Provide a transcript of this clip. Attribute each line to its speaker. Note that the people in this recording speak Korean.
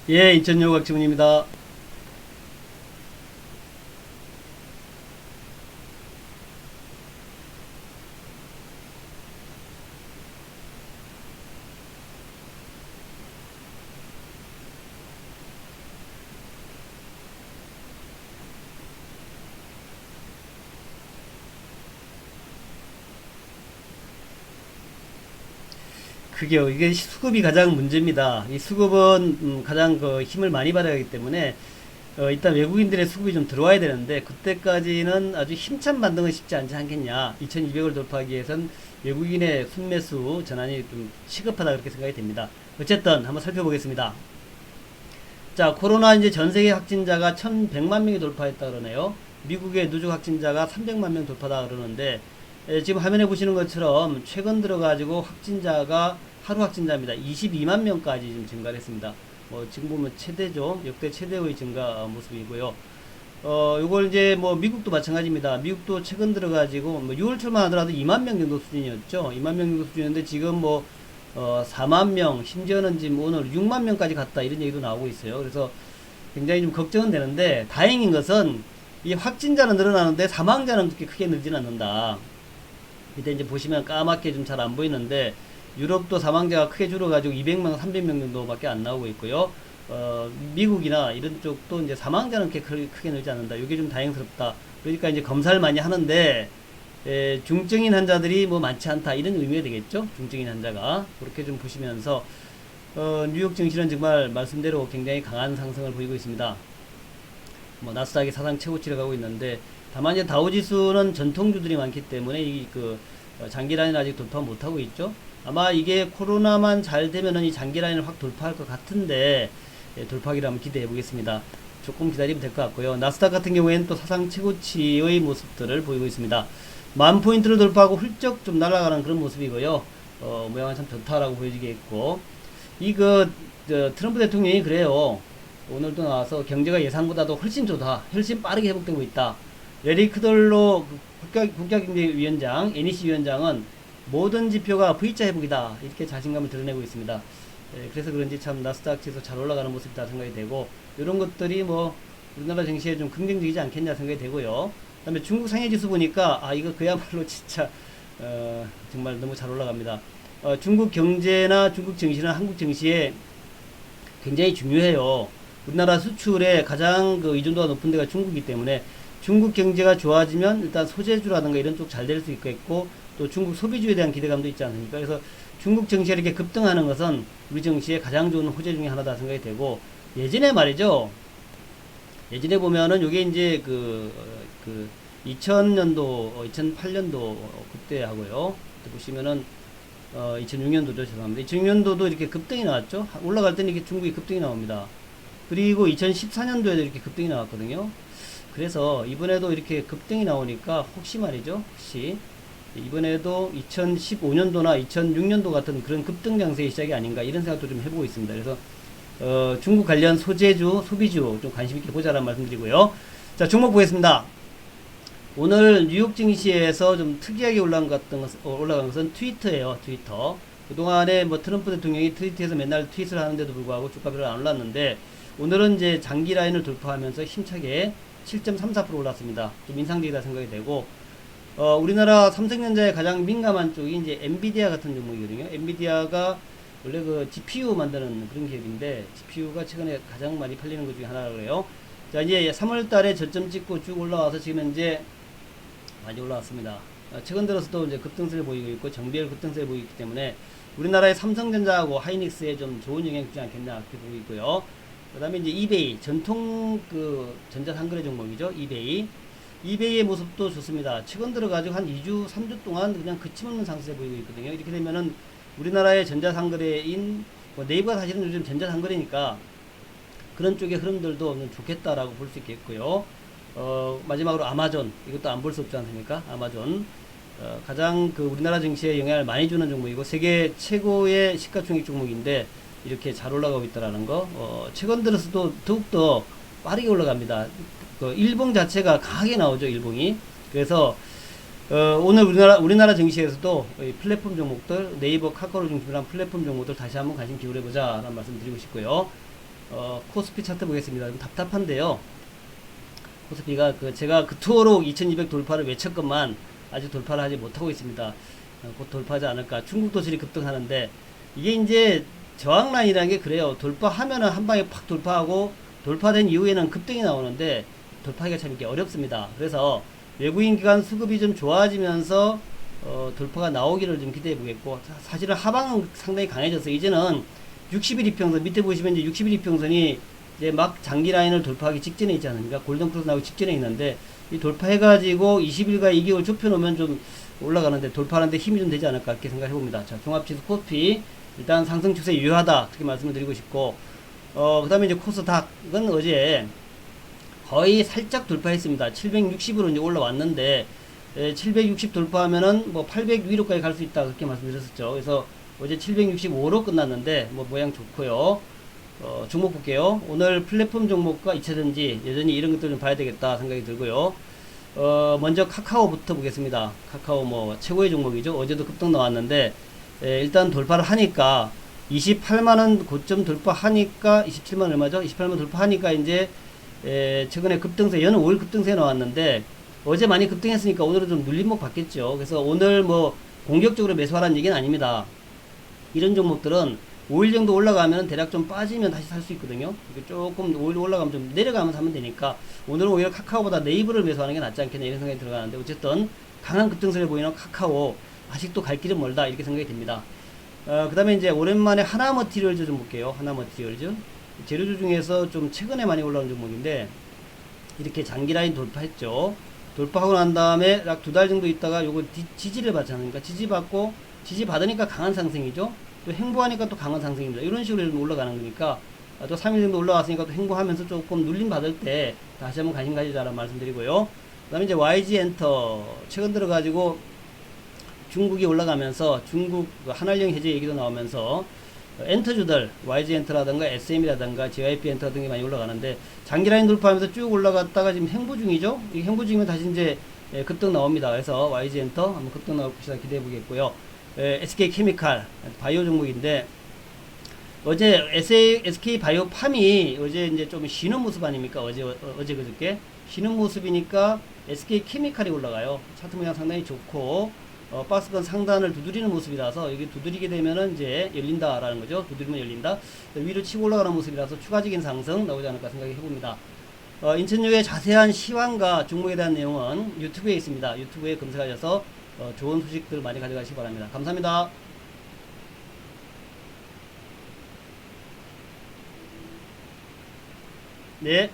Speaker 1: 예, 인천여고학 지문입니다. 그게요, 이게 수급이 가장 문제입니다. 이 수급은 가장 그 힘을 많이 받아야 하기 때문에 일단 외국인들의 수급이 좀 들어와야 되는데 그때까지는 아주 힘찬 반등은 쉽지 않지 않겠냐. 2200을 돌파하기 위해선 외국인의 순매수 전환이 좀 시급하다 그렇게 생각이 됩니다. 어쨌든 한번 살펴보겠습니다. 자, 코로나 이제 전 세계 확진자가 1100만 명이 돌파했다 그러네요. 미국의 누적 확진자가 300만 명 돌파다 그러는데 지금 화면에 보시는 것처럼 최근 들어가지고 확진자가 하루 확진자입니다. 22만 명까지 지금 증가를 했습니다. 지금 보면 최대죠. 역대 최대의 증가 모습이고요. 요걸 이제 미국도 마찬가지입니다. 미국도 최근 들어가지고 6월 초만 하더라도 2만 명 정도 수준이었죠. 2만 명 정도 수준인데 지금 4만 명, 심지어는 지금 오늘 6만 명까지 갔다 이런 얘기도 나오고 있어요. 그래서 굉장히 좀 걱정은 되는데 다행인 것은 이 확진자는 늘어나는데 사망자는 그렇게 크게 늘지는 않는다. 이때 이제 보시면 까맣게 좀 잘 안 보이는데 유럽도 사망자가 크게 줄어가지고 200명, 300명 정도밖에 안 나오고 있고요. 미국이나 이런 쪽도 이제 사망자는 그렇게 크게 늘지 않는다. 이게 좀 다행스럽다. 그러니까 이제 검사를 많이 하는데 중증인 환자들이 많지 않다 이런 의미가 되겠죠. 중증인 환자가 그렇게 좀 보시면서 뉴욕 증시는 정말 말씀대로 굉장히 강한 상승을 보이고 있습니다. 나스닥이 사상 최고치를 가고 있는데 다만 이제 다우지수는 전통주들이 많기 때문에 장기 라인을 아직 돌파 못하고 있죠. 아마 이게 코로나만 잘 되면은 이 장기 라인을 확 돌파할 것 같은데 돌파하기를 한번 기대해 보겠습니다. 조금 기다리면 될 것 같고요. 나스닥 같은 경우에는 또 사상 최고치의 모습들을 보이고 있습니다. 10,000포인트를 돌파하고 훌쩍 좀 날아가는 그런 모습이고요. 모양은 참 좋다라고 보여지겠고 트럼프 대통령이 그래요. 오늘도 나와서 경제가 예상보다도 훨씬 좋다. 훨씬 빠르게 회복되고 있다. 레리 크돌로 국가경제위원장, NEC 위원장은 모든 지표가 V자 회복이다. 이렇게 자신감을 드러내고 있습니다. 그래서 그런지 참 나스닥 지수 잘 올라가는 모습이다 생각이 되고, 이런 것들이 우리나라 증시에 좀 긍정적이지 않겠냐 생각이 되고요. 그 다음에 중국 상해지수 보니까, 이거 그야말로 진짜, 정말 너무 잘 올라갑니다. 중국 경제나 중국 증시는 한국 증시에 굉장히 중요해요. 우리나라 수출에 가장 의존도가 높은 데가 중국이기 때문에 중국 경제가 좋아지면 일단 소재주라든가 이런 쪽 잘 될 수 있겠고 또 중국 소비주에 대한 기대감도 있지 않습니까? 그래서 중국 증시가 이렇게 급등하는 것은 우리 증시의 가장 좋은 호재 중에 하나다 생각이 되고 예전에 말이죠. 예전에 보면은 이게 이제 2000년도, 2008년도 그때 하고요. 보시면은 2006년도죠. 죄송합니다. 2006년도도 이렇게 급등이 나왔죠. 올라갈 때는 이렇게 중국이 급등이 나옵니다. 그리고 2014년도에도 이렇게 급등이 나왔거든요. 그래서 이번에도 이렇게 급등이 나오니까 혹시 말이죠. 혹시 이번에도 2015년도나 2006년도 같은 그런 급등 장세의 시작이 아닌가 이런 생각도 좀 해보고 있습니다. 그래서 중국 관련 소재주, 소비주 좀 관심 있게 보자라는 말씀드리고요. 자, 종목 보겠습니다. 오늘 뉴욕 증시에서 좀 특이하게 올라간 것은 트위터예요. 트위터. 그동안에 트럼프 대통령이 트위터에서 맨날 트윗을 하는데도 불구하고 주가 별로 안 올랐는데 오늘은 이제 장기 라인을 돌파하면서 힘차게 7.34% 올랐습니다. 좀 인상적이다 생각이 되고 우리나라 삼성전자의 가장 민감한 쪽이 이제 엔비디아 같은 종목이거든요. 엔비디아가 원래 GPU 만드는 그런 기업인데 GPU가 최근에 가장 많이 팔리는 것 중에 하나라고 그래요. 자, 이제 3월 달에 저점 찍고 쭉 올라와서 지금 이제 많이 올라왔습니다. 최근 들어서도 이제 급등세를 보이고 있고 정비율 급등세를 보이기 때문에 우리나라의 삼성전자하고 하이닉스에 좀 좋은 영향이 있지 않겠나 그렇게 보고 있고요. 그 다음에 이제 이베이 전통 전자상거래 종목이죠. 이베이의 모습도 좋습니다. 최근 들어가지고 한 2주 3주 동안 그냥 그침없는 상승세 보이고 있거든요. 이렇게 되면은 우리나라의 전자상거래인 네이버가 사실은 요즘 전자상거래니까 그런 쪽의 흐름들도 좋겠다라고 볼 수 있겠고요. 마지막으로 아마존, 이것도 안 볼 수 없지 않습니까? 아마존. 가장 우리나라 증시에 영향을 많이 주는 종목이고, 세계 최고의 시가총액 종목인데, 이렇게 잘 올라가고 있다라는 거. 최근 들어서도 더욱더 빠르게 올라갑니다. 일봉 자체가 강하게 나오죠, 일봉이. 그래서, 오늘 우리나라 증시에서도 플랫폼 종목들, 네이버, 카카오를 중심으로 한 플랫폼 종목들 다시 한번 관심 기울여보자, 라는 말씀 드리고 싶고요. 코스피 차트 보겠습니다. 좀 답답한데요. 코스피가 제가 그토록 2200 돌파를 외쳤건만 아직 돌파를 하지 못하고 있습니다. 곧 돌파하지 않을까. 중국 도시리 급등하는데 이게 이제 저항 라인이라는 게 그래요. 돌파하면은 한 방에 팍 돌파하고 돌파된 이후에는 급등이 나오는데 돌파하기가 참 이렇게 어렵습니다. 그래서 외국인 기관 수급이 좀 좋아지면서 돌파가 나오기를 좀 기대해 보겠고, 사실은 하방은 상당히 강해져서 이제는 60일 이평선 밑에 보시면 이제 60일 이평선이 이제 막 장기 라인을 돌파하기 직전에 있지 않습니까? 골든 크로스 나오기 직전에 있는데 이 돌파해가지고 20일과 2개월 좁혀놓으면 좀 올라가는데 돌파하는데 힘이 좀 되지 않을까 이렇게 생각해 봅니다. 자, 종합지수 코스피 일단 상승 추세 유효하다 이렇게 말씀을 드리고 싶고, 그 다음에 이제 코스닥은 어제 거의 살짝 돌파했습니다. 760으로 이제 올라왔는데 760 돌파하면은 뭐 800 위로까지 갈 수 있다 그렇게 말씀드렸었죠. 그래서 어제 765로 끝났는데 뭐 모양 좋고요. 종목 볼게요. 오늘 플랫폼 종목과 2차전지 여전히 이런 것들 좀 봐야 되겠다 생각이 들고요. 먼저 카카오부터 보겠습니다. 카카오 뭐 최고의 종목이죠. 어제도 급등 나왔는데 일단 돌파를 하니까 28만원 고점 돌파하니까 27만 얼마죠? 28만 돌파하니까 이제 최근에 급등세 연은 5일 급등세 나왔는데 어제 많이 급등했으니까 오늘은 좀 눌림목 받겠죠. 그래서 오늘 뭐 공격적으로 매수하라는 얘기는 아닙니다. 이런 종목들은 5일 정도 올라가면 대략 좀 빠지면 다시 살 수 있거든요. 조금 5일 올라가면 좀 내려가면서 하면 되니까 오늘은 오히려 카카오보다 네이버를 매수하는 게 낫지 않겠냐 이런 생각이 들어가는데, 어쨌든 강한 급등세를 보이는 카카오 아직도 갈 길은 멀다 이렇게 생각이 됩니다. 그 다음에 이제 오랜만에 하나머티리얼즈 좀 볼게요. 하나머티리얼즈 재료주 중에서 좀 최근에 많이 올라온 종목인데 이렇게 장기 라인 돌파했죠. 돌파하고 난 다음에 약 2달 정도 있다가 요거 지지를 받지 않습니까? 지지 받으니까 강한 상승이죠. 또 행보하니까 또 강한 상승입니다. 이런 식으로 올라가는 거니까 또 3일 정도 올라왔으니까 또 행보하면서 조금 눌림 받을 때 다시 한번 관심 가지자라는 말씀드리고요. 그 다음에 이제 YG 엔터 최근 들어가지고 중국이 올라가면서 중국 한알령 해제 얘기도 나오면서 엔터주들 YG 엔터라든가 SM이라든가 JYP 엔터 등이 많이 올라가는데 장기 라인 돌파하면서 쭉 올라갔다가 지금 행보 중이죠. 이 행보 중이면 다시 이제 급등 나옵니다. 그래서 YG 엔터 한번 급등 나올 것이다 기대해 보겠고요. SK 케미칼 바이오 종목인데 어제 SK 바이오 팜이 어제 이제 좀 쉬는 모습 아닙니까? 어제 그저께 쉬는 모습이니까 SK 케미칼이 올라가요. 차트 모양 상당히 좋고 박스권 상단을 두드리는 모습이라서 이게 두드리게 되면은 이제 열린다라는 거죠. 두드리면 열린다. 위로 치고 올라가는 모습이라서 추가적인 상승 나오지 않을까 생각해 봅니다. 인천역의 자세한 시황과 종목에 대한 내용은 유튜브에 있습니다. 유튜브에 검색하셔서 좋은 소식들 많이 가져가시기 바랍니다. 감사합니다. 네.